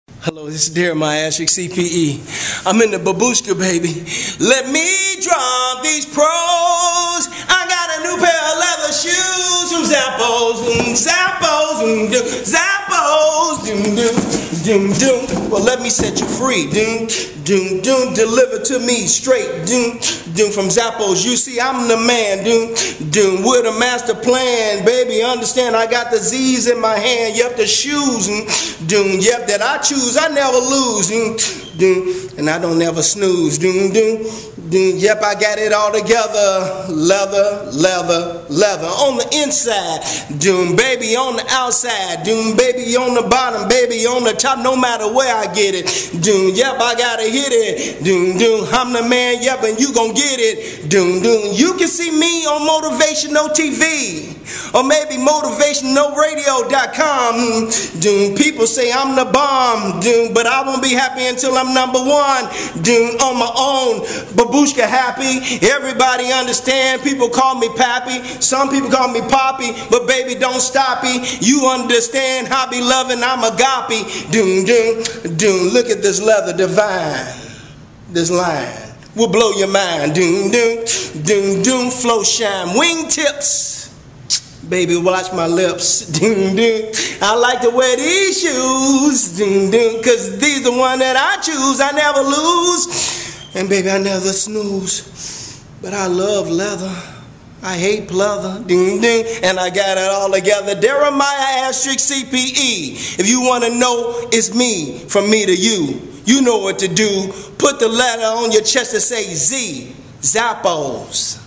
Hello, this is Jeremiah Asterisk CPE. I'm in the babushka, baby. Let me drop these pros. I got a new pair of leather shoes from Zappos. Zappos. Well, let me set you free. Deliver to me straight. From Zappos. You see, I'm the man. With a master plan. Baby, understand, I got the Z's in my hand. Yep, the shoes. Yep, that I choose. I never lose, and I don't never snooze. Yep, I got it all together. Leather on the inside, baby on the outside, baby on the bottom, baby on the top. No matter where I get it, yep, I gotta hit it. I'm the man, yep, and you gon' get it. You can see me on Motivational TV or maybe motivationalradio.com. People say I'm the bomb, but I won't be happy until I'm number one. On my own, babushka happy. Everybody understand. People call me Pappy. Some people call me Poppy, but baby, don't stop it. You understand? I be loving. I'm agape. Look at this leather divine. This line will blow your mind. Flow shine. Wingtips. Baby, watch my lips. I like to wear these shoes. Cause these the one that I choose. I never lose. And baby, I never snooze. But I love leather. I hate pleather. And I got it all together. Jeremiah Asterisk CPE. If you want to know, it's me, from me to you. You know what to do. Put the letter on your chest and say Z. Zappos.